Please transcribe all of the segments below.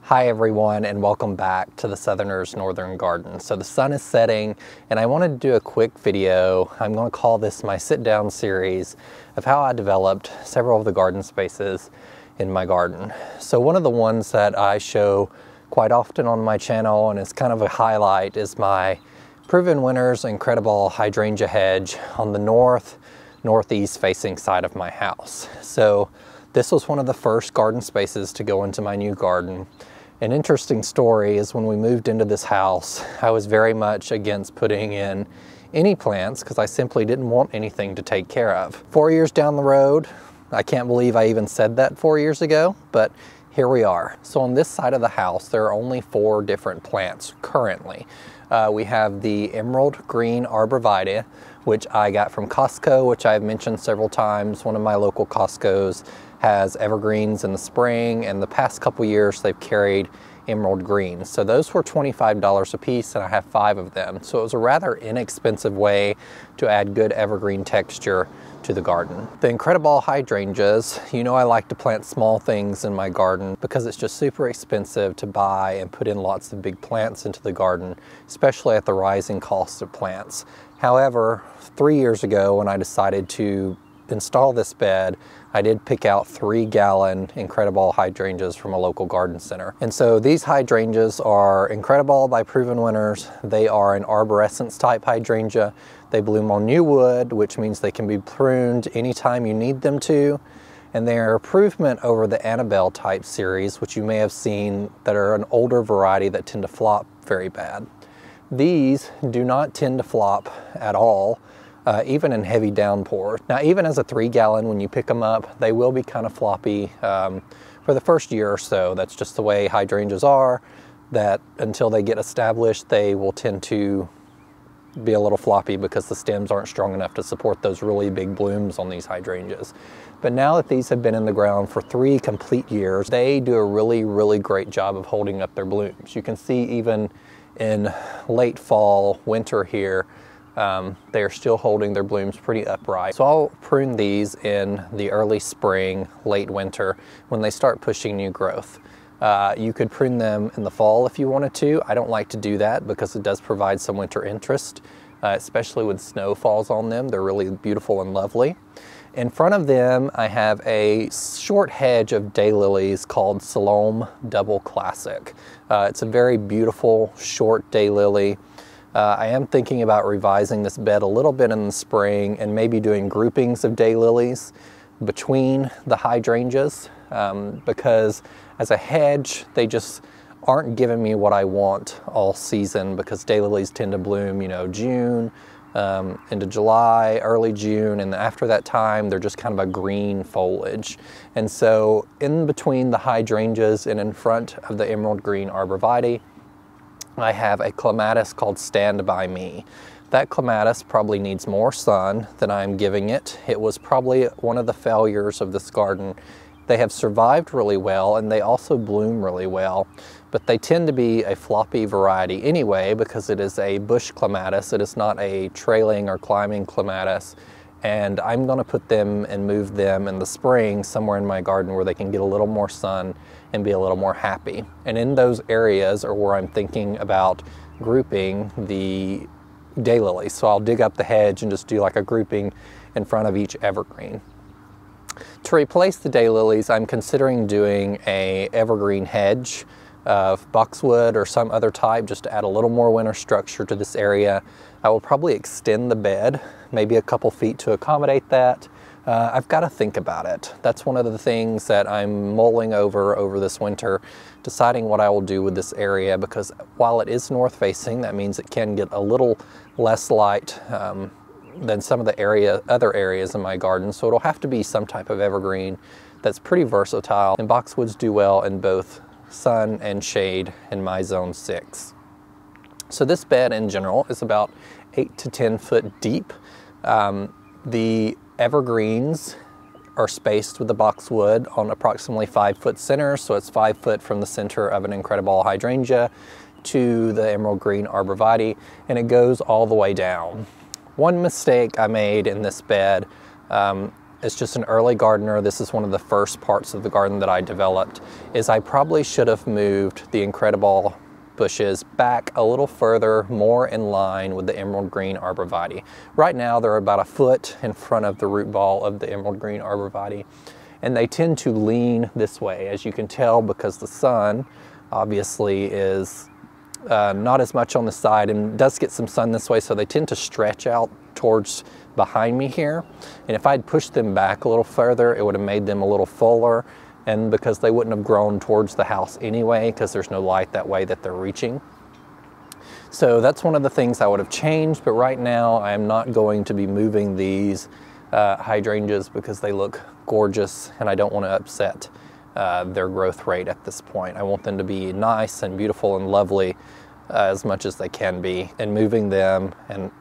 Hi everyone, and welcome back to the Southerner's Northern Garden. So the sun is setting and I wanted to do a quick video. I'm going to call this my sit down series of how I developed several of the garden spaces in my garden. So one of the ones that I show quite often on my channel and is kind of a highlight is my Proven Winners Incredible Hydrangea Hedge on the northeast facing side of my house. So this was one of the first garden spaces to go into my new garden. An interesting story is when we moved into this house, I was very much against putting in any plants because I simply didn't want anything to take care of. 4 years down the road, I can't believe I even said that 4 years ago, but here we are. So on this side of the house, there are only 4 different plants currently. We have the emerald green arborvitae, which I got from Costco, which I've mentioned several times. One of my local Costco's has evergreens in the spring, and the past couple years they've carried emerald green. So those were $25 a piece, and I have 5 of them. So it was a rather inexpensive way to add good evergreen texture to the garden. The Incredible hydrangeas, you know I like to plant small things in my garden because it's just super expensive to buy and put in lots of big plants into the garden, especially at the rising cost of plants. However, 3 years ago when I decided to install this bed, I did pick out 3-gallon Incredible hydrangeas from a local garden center. And so these hydrangeas are Incredible by Proven Winners. They are an arborescence type hydrangea. They bloom on new wood, which means they can be pruned anytime you need them to. And they are an improvement over the Annabelle type series, which you may have seen that are an older variety that tend to flop very bad. These do not tend to flop at all. Even in heavy downpour. Now, even as a 3-gallon, when you pick them up, they will be kind of floppy for the first year or so. That's just the way hydrangeas are, that until they get established, they will tend to be a little floppy because the stems aren't strong enough to support those really big blooms on these hydrangeas. But now that these have been in the ground for 3 complete years, they do a really great job of holding up their blooms. You can see even in late fall, winter here, they are still holding their blooms pretty upright. So I'll prune these in the early spring, late winter, when they start pushing new growth. You could prune them in the fall if you wanted to. I don't like to do that because it does provide some winter interest, especially when snow falls on them. They're really beautiful and lovely. In front of them, I have a short hedge of daylilies called Salome Double Classic. It's a very beautiful short daylily. I am thinking about revising this bed a little bit in the spring and maybe doing groupings of daylilies between the hydrangeas because as a hedge, they just aren't giving me what I want all season because daylilies tend to bloom, June into July, early June, and after that time, they're just kind of a green foliage. And so in between the hydrangeas and in front of the emerald green arborvitae, I have a clematis called Stand By Me. That clematis probably needs more sun than I'm giving it. It was probably one of the failures of this garden. They have survived really well and they also bloom really well, but they tend to be a floppy variety anyway because it is a bush clematis. It is not a trailing or climbing clematis. And I'm going to put them and move them in the spring somewhere in my garden where they can get a little more sun and be a little more happy. And in those areas are where I'm thinking about grouping the daylilies. So I'll dig up the hedge and just do like a grouping in front of each evergreen. To replace the daylilies, I'm considering doing a evergreen hedge of boxwood or some other type just to add a little more winter structure to this area. I will probably extend the bed maybe a couple feet to accommodate that. I've got to think about it. That's one of the things that I'm mulling over this winter, deciding what I will do with this area because while it is north facing, that means it can get a little less light than some of the other areas in my garden. So it'll have to be some type of evergreen that's pretty versatile, and boxwoods do well in both sun and shade in my zone 6. So this bed in general is about 8 to 10 foot deep. The evergreens are spaced with the boxwood on approximately 5-foot centers, so it's 5 foot from the center of an Incredible hydrangea to the emerald green arborvitae, and it goes all the way down. One mistake I made in this bed as just an early gardener, this is one of the first parts of the garden that I developed, is I probably should have moved the Incredible bushes back a little further, more in line with the emerald green arborvitae. Right now they're about a foot in front of the root ball of the emerald green arborvitae, and they tend to lean this way, as you can tell, because the sun obviously is not as much on the side and does get some sun this way, so they tend to stretch out towards behind me here. And if I'd pushed them back a little further, it would have made them a little fuller, and because they wouldn't have grown towards the house anyway, because there's no light that way that they're reaching. So that's one of the things I would have changed, but right now I am not going to be moving these hydrangeas because they look gorgeous and I don't want to upset their growth rate at this point. I want them to be nice and beautiful and lovely as much as they can be, and moving them and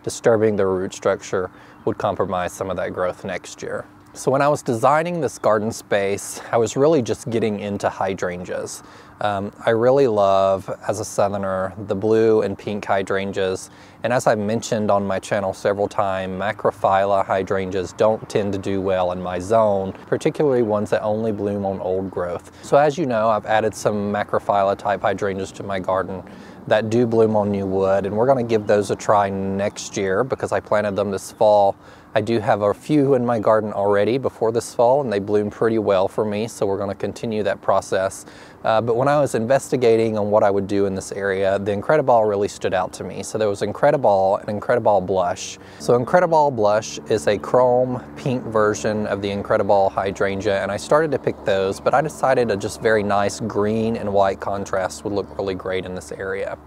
disturbing their root structure would compromise some of that growth next year. So when I was designing this garden space, I was really just getting into hydrangeas. I really love, as a southerner, the blue and pink hydrangeas. And as I've mentioned on my channel several times, macrophylla hydrangeas don't tend to do well in my zone, particularly ones that only bloom on old growth. So as you know, I've added some macrophylla type hydrangeas to my garden that do bloom on new wood, and we're going to give those a try next year because I planted them this fall. I do have a few in my garden already before this fall, and they bloom pretty well for me, so we're going to continue that process. But when I was investigating on what I would do in this area, the Incrediball really stood out to me. So there was Incrediball and Incrediball Blush. So Incrediball Blush is a chrome pink version of the Incrediball hydrangea, and I started to pick those, but I decided a just very nice green and white contrast would look really great in this area.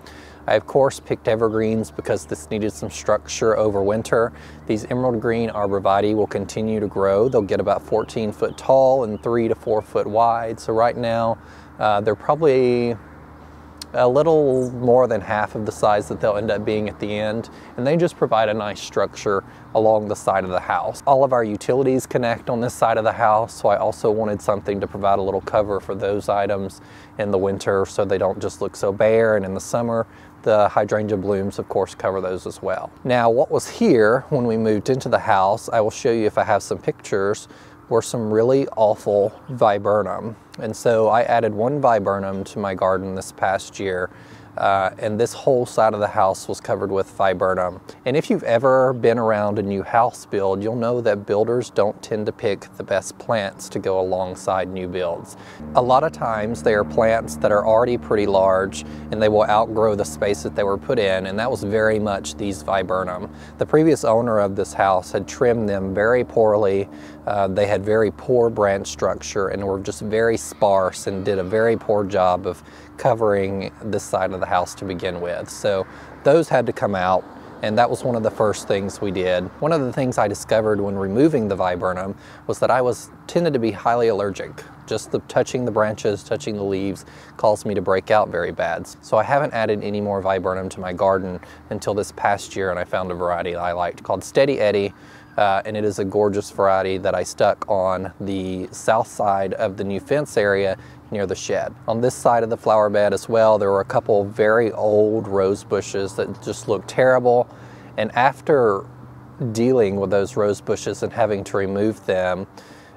I of course picked evergreens because this needed some structure over winter. These emerald green arborvitae will continue to grow. They'll get about 14 foot tall and 3 to 4 foot wide. So right now they're probably a little more than half of the size that they'll end up being at the end, and they just provide a nice structure along the side of the house. All of our utilities connect on this side of the house, so I also wanted something to provide a little cover for those items in the winter so they don't just look so bare, and in the summer the hydrangea blooms of course cover those as well. Now what was here when we moved into the house, I will show you if I have some pictures, were some really awful viburnum. And so I added one viburnum to my garden this past year, and this whole side of the house was covered with viburnum. And if you've ever been around a new house build, you'll know that builders don't tend to pick the best plants to go alongside new builds. A lot of times they are plants that are already pretty large and they will outgrow the space that they were put in, and that was very much these viburnum. The previous owner of this house had trimmed them very poorly. They had very poor branch structure and were just very sparse and did a very poor job of covering this side of the house to begin with. So those had to come out, and that was one of the first things we did. One of the things I discovered when removing the viburnum was that I tended to be highly allergic. Just touching the branches, touching the leaves caused me to break out very bad. So I haven't added any more viburnum to my garden until this past year, and I found a variety I liked called Steady Eddie. And it is a gorgeous variety that I stuck on the south side of the new fence area near the shed. On this side of the flower bed as well, there were a couple very old rose bushes that just looked terrible. And after dealing with those rose bushes and having to remove them,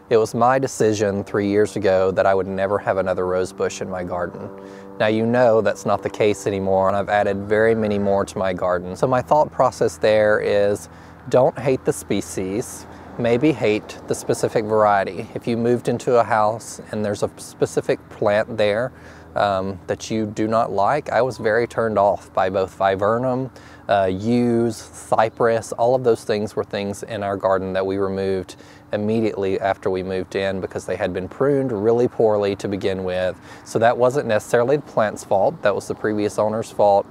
it was my decision 3 years ago that I would never have another rose bush in my garden. Now you know that's not the case anymore, and I've added very many more to my garden. So my thought process there is, don't hate the species, maybe hate the specific variety. If you moved into a house and there's a specific plant there that you do not like, I was very turned off by both viburnum, yews, cypress. All of those things were things in our garden that we removed immediately after we moved in because they had been pruned really poorly to begin with. So that wasn't necessarily the plant's fault, that was the previous owner's fault,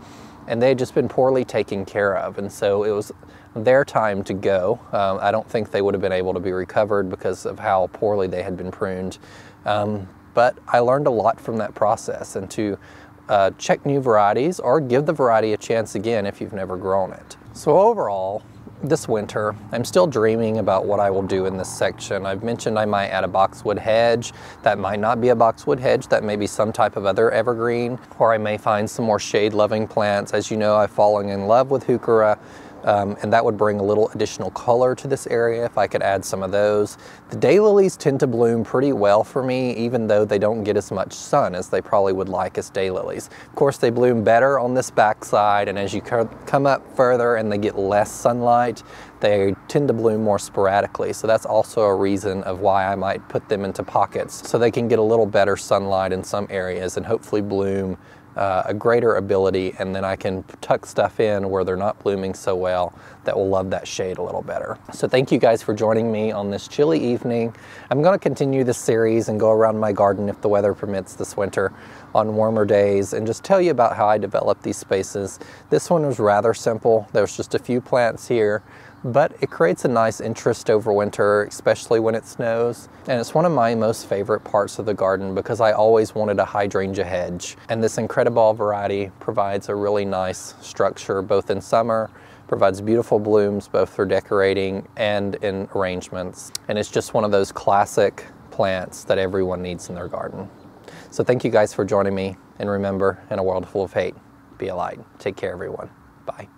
and they had just been poorly taken care of, and so it was their time to go. I don't think they would have been able to be recovered because of how poorly they had been pruned. But I learned a lot from that process, and to check new varieties or give the variety a chance again if you've never grown it. So overall, this winter, I'm still dreaming about what I will do in this section. I've mentioned I might add a boxwood hedge. That might not be a boxwood hedge, that may be some type of other evergreen, or I may find some more shade-loving plants. As you know, I've fallen in love with heuchera. and that would bring a little additional color to this area if I could add some of those. The daylilies tend to bloom pretty well for me, even though they don't get as much sun as they probably would like as daylilies. Of course, they bloom better on this backside, and as you come up further and they get less sunlight, they tend to bloom more sporadically. So that's also a reason of why I might put them into pockets, so they can get a little better sunlight in some areas and hopefully bloom a greater ability, and then I can tuck stuff in where they're not blooming so well that will love that shade a little better. So thank you guys for joining me on this chilly evening. I'm going to continue this series and go around my garden if the weather permits this winter on warmer days and just tell you about how I developed these spaces. This one was rather simple. There's just a few plants here, but it creates a nice interest over winter, especially when it snows. And it's one of my most favorite parts of the garden because I always wanted a hydrangea hedge. And this Incrediball variety provides a really nice structure both in summer, provides beautiful blooms both for decorating and in arrangements. And it's just one of those classic plants that everyone needs in their garden. So thank you guys for joining me. And remember, in a world full of hate, be a light. Take care, everyone. Bye.